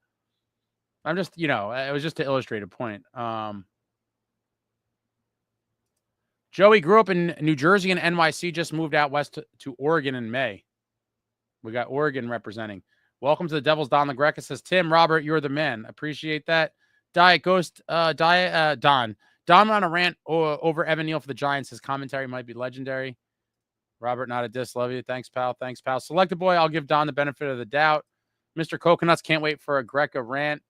I'm just, it was just to illustrate a point. Joey grew up in New Jersey and NYC, just moved out west to Oregon in May. We got Oregon representing. Welcome to the Devils. donlagreca says, Tim, Robert, you're the man. Appreciate that. Diet Ghost, Don. Don went on a rant over Evan Neal for the Giants. His commentary might be legendary. Robert, not a diss. Love you. Thanks, pal. Thanks, pal. Selected boy, I'll give Don the benefit of the doubt. Mr. Coconuts, can't wait for a Greca rant.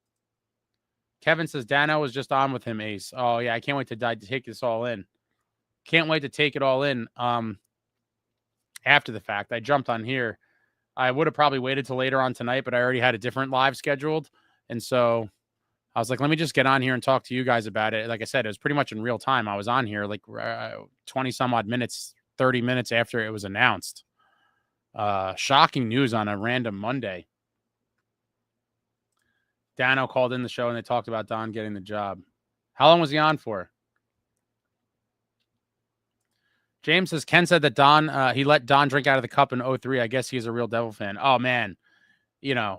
Kevin says, Dano was just on with him, Ace. Oh, yeah, I can't wait to take this all in. Can't wait to take it all in after the fact. I jumped on here. I would have probably waited till later on tonight, but I already had a different live scheduled. And so I was like, let me just get on here and talk to you guys about it. Like I said, it was pretty much in real time. I was on here like 20 some odd minutes, 30 minutes after it was announced. Shocking news on a random Monday. Dano called in the show and they talked about Don getting the job. How long was he on for? James says, Ken said that Don, he let Don drink out of the cup in 03. I guess he's a real Devil fan. Oh, man. I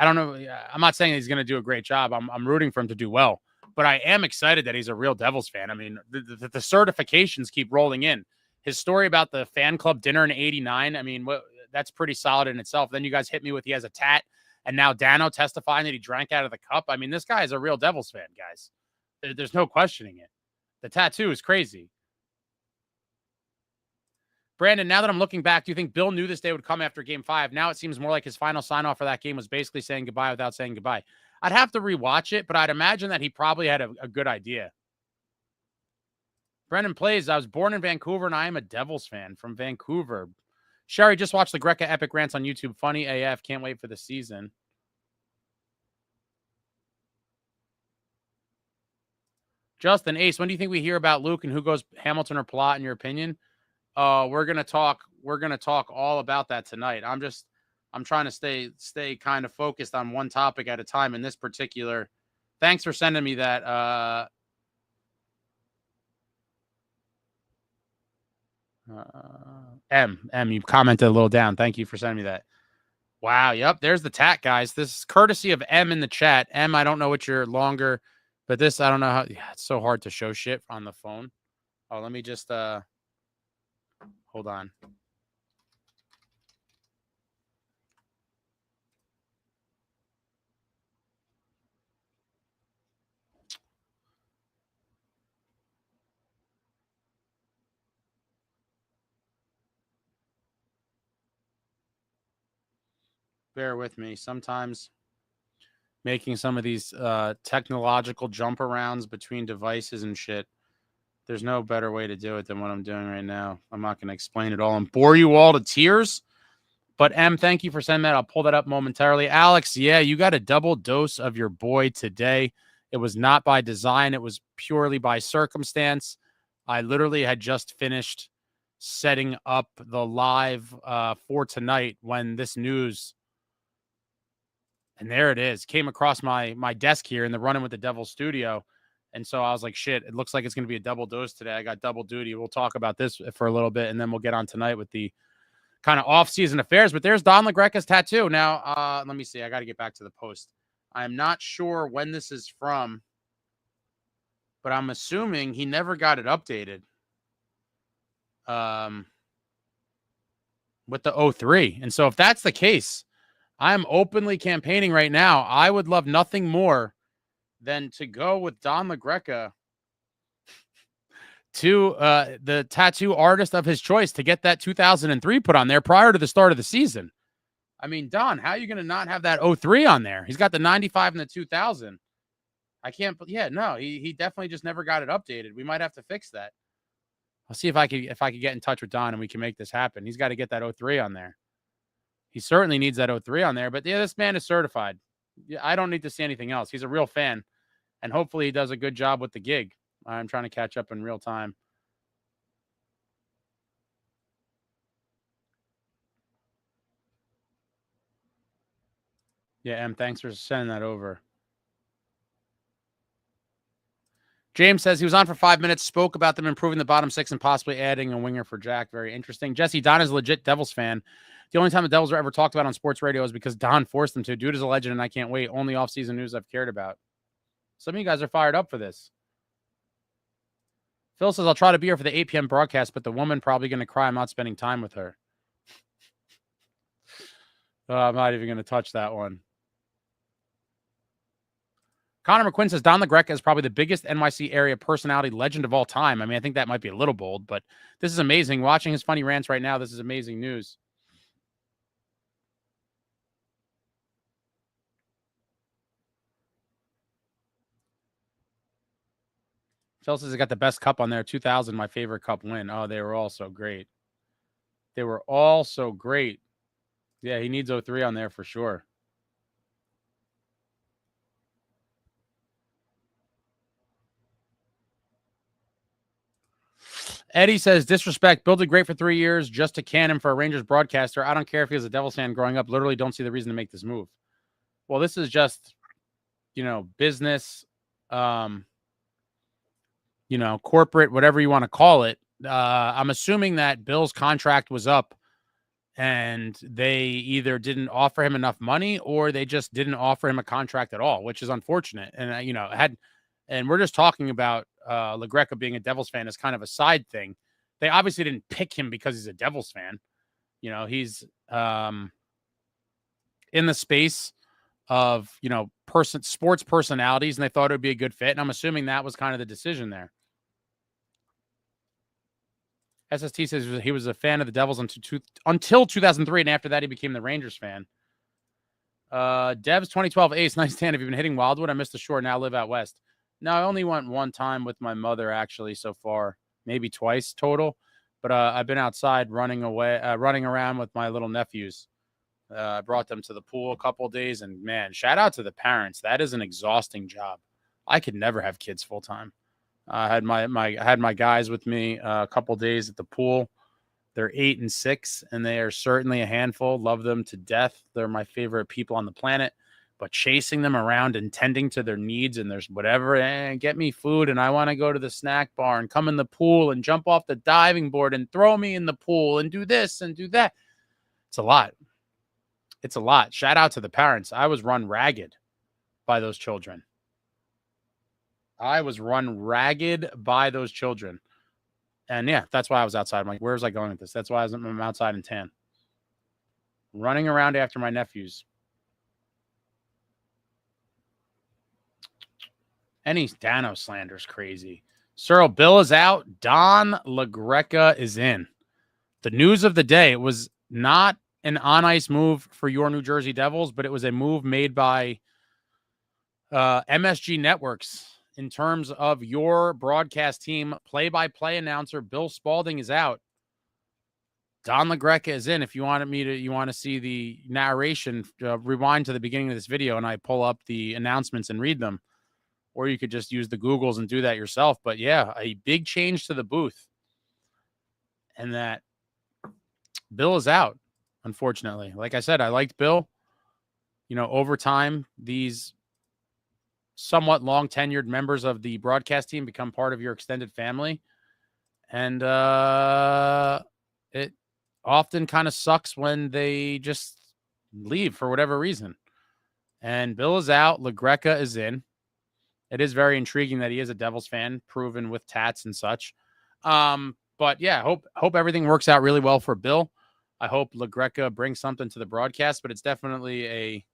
don't know. I'm not saying he's going to do a great job. I'm rooting for him to do well. but I am excited that he's a real Devils fan. I mean, the certifications keep rolling in. His story about the fan club dinner in '89, I mean, that's pretty solid in itself. Then you guys hit me with he has a tat, and now Dano testifying that he drank out of the cup. I mean, this guy is a real Devils fan, guys. There's no questioning it. The tattoo is crazy. Brandon, now that I'm looking back, do you think Bill knew this day would come after Game 5? Now it seems more like his final sign-off for that game was basically saying goodbye without saying goodbye. I'd have to rewatch it, but I'd imagine that he probably had a good idea. Brendan plays, I was born in Vancouver, and I am a Devils fan from Vancouver. Sherry, just watched the Greca Epic Rants on YouTube. Funny AF. Can't wait for the season. Justin, Ace, when do you think we hear about Luke and who goes Hamilton or Palat, in your opinion? We're gonna talk all about that tonight. I'm trying to stay kind of focused on one topic at a time in this particular. Thanks for sending me that. M, you commented a little down. Thank you for sending me that. Wow. Yep. There's the tat, guys. This is courtesy of M in the chat. M, I don't know what your longer, but this, I don't know how. Yeah, it's so hard to show shit on the phone. Oh, let me just hold on. Bear with me. Sometimes making some of these technological jump arounds between devices and shit. There's no better way to do it than what I'm doing right now. I'm not going to explain it all and bore you all to tears. But M, thank you for sending that. I'll pull that up momentarily. Alex, yeah, you got a double dose of your boy today. It was not by design. It was purely by circumstance. I literally had just finished setting up the live for tonight when this news, and there it is, came across my desk here in the Running with the Devils studio. And so I was like, shit, it looks like it's going to be a double dose today. I got double duty. We'll talk about this for a little bit, and then we'll get on tonight with the kind of off-season affairs. But there's Don LaGreca's tattoo. Now, let me see. I got to get back to the post. I'm not sure when this is from, but I'm assuming he never got it updated with the 03. And so if that's the case, I'm openly campaigning right now. I would love nothing more than to go with Don LaGreca to the tattoo artist of his choice to get that 2003 put on there prior to the start of the season. I mean, Don, how are you going to not have that 03 on there? He's got the 95 and the 2000. I can't, yeah, no, he definitely just never got it updated. We might have to fix that. I'll see if I could get in touch with Don and we can make this happen. He's got to get that 03 on there. He certainly needs that 03 on there, but yeah, this man is certified. I don't need to see anything else. He's a real fan, and hopefully he does a good job with the gig. I'm trying to catch up in real time. Yeah, M, thanks for sending that over. James says he was on for 5 minutes, spoke about them improving the bottom six and possibly adding a winger for Jack. Very interesting. Jesse, Don is a legit Devils fan. The only time the Devils are ever talked about on sports radio is because Don forced them to. Dude is a legend, and I can't wait. Only off-season news I've cared about. Some of you guys are fired up for this. Phil says, I'll try to be here for the 8 p.m. broadcast, but the woman probably going to cry I'm not spending time with her. I'm not even going to touch that one. Connor McQuinn says, Don LaGreca is probably the biggest NYC area personality legend of all time. I mean, I think that might be a little bold, but this is amazing. Watching his funny rants right now, this is amazing news. Phil says he got the best cup on there. 2000, my favorite cup win. Oh, they were all so great. They were all so great. Yeah, he needs 03 on there for sure. Eddie says, disrespect. Bill did great for 3 years just to can him for a Rangers broadcaster. I don't care if he was a Devils fan growing up. Literally don't see the reason to make this move. Well, this is just, business, corporate, whatever you want to call it. I'm assuming that Bill's contract was up and they either didn't offer him enough money or they just didn't offer him a contract at all, which is unfortunate. And, And we're just talking about LaGreca being a Devils fan as kind of a side thing. They obviously didn't pick him because he's a Devils fan. You know, he's in the space of, you know, sports personalities, and they thought it would be a good fit. And I'm assuming that was kind of the decision there. SST says he was a fan of the Devils until 2003, and after that he became the Rangers fan. Devs 2012 Ace, nice tan. Have you been hitting Wildwood? I missed the shore. Now live out west. No, I only went one time with my mother actually so far, maybe twice total. But I've been outside running around with my little nephews. I brought them to the pool a couple of days, and man, shout out to the parents. That is an exhausting job. I could never have kids full time. I had my guys with me a couple of days at the pool. They're 8 and 6, and they are certainly a handful. Love them to death. They're my favorite people on the planet. But chasing them around and tending to their needs, and there's whatever, get me food, and I want to go to the snack bar and come in the pool and jump off the diving board and throw me in the pool and do this and do that. It's a lot. It's a lot. Shout out to the parents. I was run ragged by those children. And yeah, that's why I was outside. I'm like, where was I going with this? That's why I'm outside in tan. Running around after my nephews. Any Dano slander's crazy. Cyril, Bill is out. donlagreca is in. The news of the day, it was not an on-ice move for your New Jersey Devils, but it was a move made by MSG Networks in terms of your broadcast team. Play-by-play announcer Bill Spaulding is out. donlagreca is in. If you want to see the narration, rewind to the beginning of this video and I pull up the announcements and read them. Or you could just use the Googles and do that yourself. But yeah, a big change to the booth. And that Bill is out, unfortunately. Like I said, I liked Bill. You know, over time, these somewhat long tenured members of the broadcast team become part of your extended family. And it often kind of sucks when they just leave for whatever reason. And Bill is out. LaGreca is in. It is very intriguing that he is a Devils fan, proven with tats and such. But yeah, hope everything works out really well for Bill. I hope LaGreca brings something to the broadcast, but it's definitely a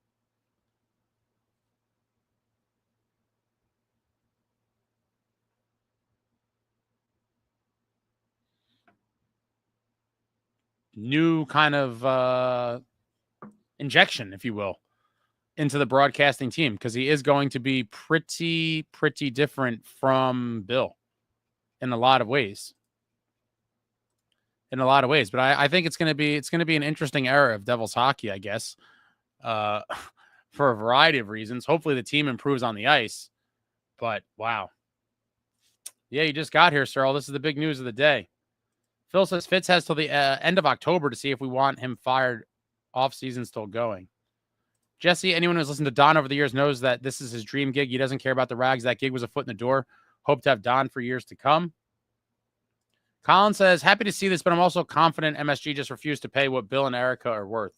new kind of injection, if you will, into the broadcasting team, because he is going to be pretty different from Bill in a lot of ways. But I think it's going to be an interesting era of Devils hockey, I guess, for a variety of reasons. Hopefully the team improves on the ice, but wow. Yeah, you just got here, Cyril. This is the big news of the day. Phil says Fitz has till the end of October to see if we want him fired. Off season still going. Jesse, anyone who's listened to Don over the years knows that this is his dream gig. He doesn't care about the rags. That gig was a foot in the door. Hope to have Don for years to come. Colin says, happy to see this, but I'm also confident MSG just refused to pay what Bill and Erica are worth.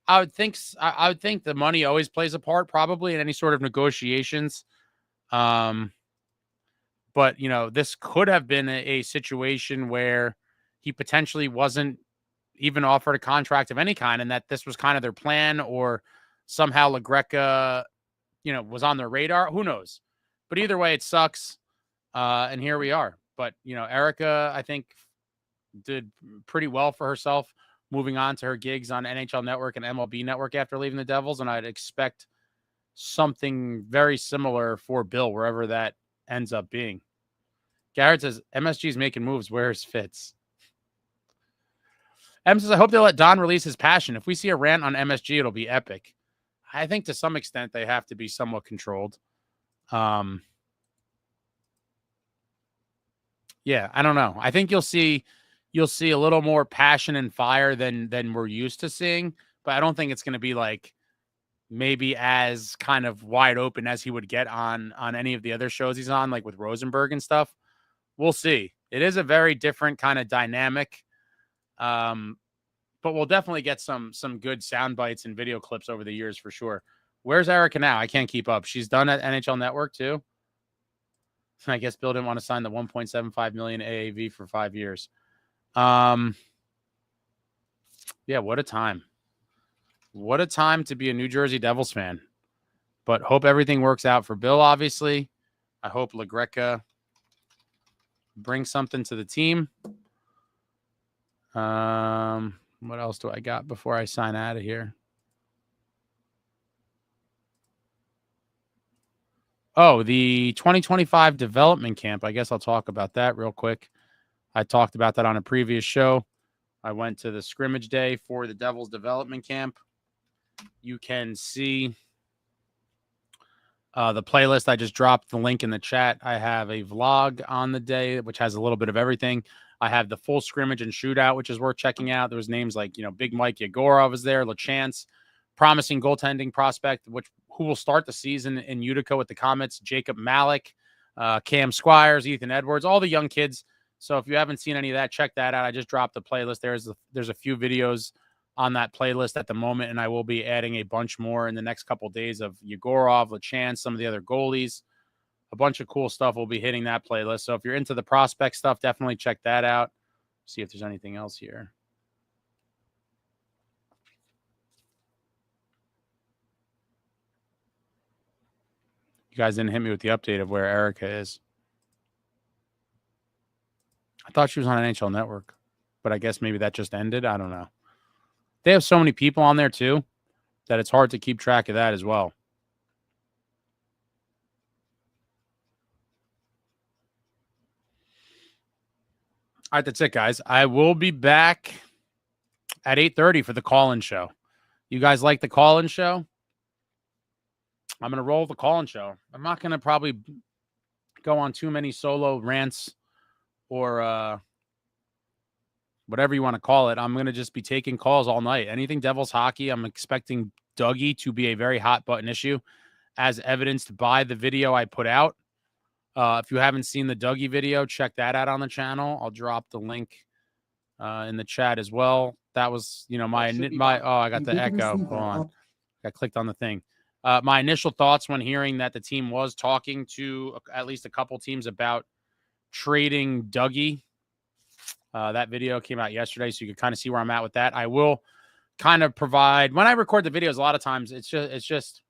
I would think the money always plays a part, probably, in any sort of negotiations. But, you know, this could have been a situation where he potentially wasn't even offered a contract of any kind, and that this was kind of their plan, or somehow LaGreca, you know, was on their radar. Who knows? But either way, it sucks. And here we are. But, you know, Erica, I think, did pretty well for herself, moving on to her gigs on NHL Network and MLB Network after leaving the Devils. And I'd expect something very similar for Bill, wherever that ends up being. Garrett says, MSG's making moves. Where's Fitz? M says, I hope they let Don release his passion. If we see a rant on MSG, it'll be epic. I think to some extent they have to be somewhat controlled. Yeah, I don't know. I think you'll see a little more passion and fire than we're used to seeing, but I don't think it's going to be like maybe as kind of wide open as he would get on any of the other shows he's on, like with Rosenberg and stuff. We'll see. It is a very different kind of dynamic. But we'll definitely get some good sound bites and video clips over the years for sure. Where's Erica now? I can't keep up. She's done at NHL Network too. I guess Bill didn't want to sign the $1.75 million AAV for 5 years. Yeah, what a time. What a time to be a New Jersey Devils fan. But hope everything works out for Bill, obviously. I hope Greca brings something to the team. What else do I got before I sign out of here? Oh, the 2025 development camp. I guess I'll talk about that real quick. I talked about that on a previous show. I went to the scrimmage day for the Devils development camp. You can see the playlist. I just dropped the link in the chat. I have a vlog on the day, which has a little bit of everything. I have the full scrimmage and shootout, which is worth checking out. There was names like, Big Mike Yegorov was there, LaChance, promising goaltending prospect, who will start the season in Utica with the Comets, Jacob Malik, Cam Squires, Ethan Edwards, all the young kids. So if you haven't seen any of that, check that out. I just dropped the playlist. There's a few videos on that playlist at the moment, and I will be adding a bunch more in the next couple of days of Yegorov, LaChance, some of the other goalies. A bunch of cool stuff will be hitting that playlist. So if you're into the prospect stuff, definitely check that out. See if there's anything else here. You guys didn't hit me with the update of where Erica is. I thought she was on NHL Network, but I guess maybe that just ended. I don't know. They have so many people on there too that it's hard to keep track of that as well. All right, that's it, guys. I will be back at 8:30 for the call-in show. You guys like the call-in show? I'm going to roll the call-in show. I'm not going to probably go on too many solo rants or whatever you want to call it. I'm going to just be taking calls all night. Anything Devils hockey, I'm expecting Dougie to be a very hot button issue, as evidenced by the video I put out. If you haven't seen the Dougie video, check that out on the channel. I'll drop the link in the chat as well. That was, I got the echo. Hold on. I clicked on the thing. My initial thoughts when hearing that the team was talking to at least a couple teams about trading Dougie. That video came out yesterday, so you can kind of see where I'm at with that. I will kind of provide, when I record the videos, a lot of times it's just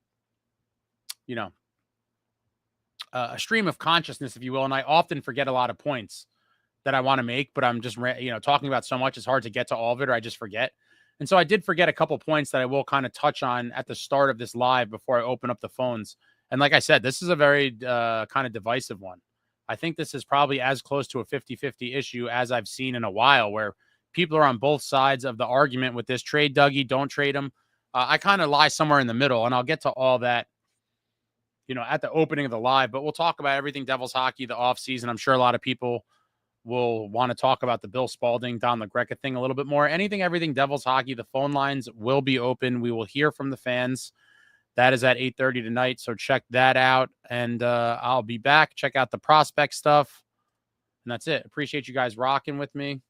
a stream of consciousness, if you will, and I often forget a lot of points that I want to make, but I'm just, talking about so much, it's hard to get to all of it, or I just forget. And so I did forget a couple points that I will kind of touch on at the start of this live before I open up the phones. And like I said, this is a very kind of divisive one. I think this is probably as close to a 50-50 issue as I've seen in a while, where people are on both sides of the argument with this. Trade Dougie, don't trade him. I kind of lie somewhere in the middle, and I'll get to all that, at the opening of the live. But we'll talk about everything Devils hockey, the offseason. I'm sure a lot of people will want to talk about the Bill Spaulding, donlagreca thing a little bit more. Everything Devils hockey. The phone lines will be open. We will hear from the fans. That is at 8:30 tonight, so check that out. And I'll be back. Check out the prospect stuff. And that's it. Appreciate you guys rocking with me.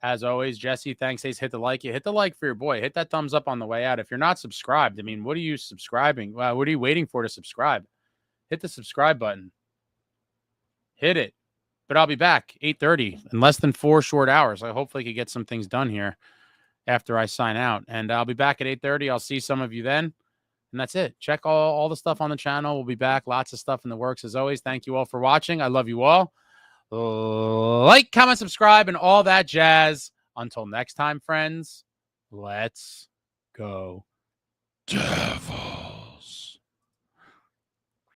As always, Jesse, thanks. Hit the like. Hit the like for your boy. Hit that thumbs up on the way out. If you're not subscribed, what are you subscribing? What are you waiting for to subscribe? Hit the subscribe button. Hit it. But I'll be back 8:30 in less than 4 short hours. I hopefully could get some things done here after I sign out. And I'll be back at 8:30. I'll see some of you then. And that's it. Check all the stuff on the channel. We'll be back. Lots of stuff in the works as always. Thank you all for watching. I love you all. Like, comment, subscribe, and all that jazz. Until next time, friends, let's go Devils.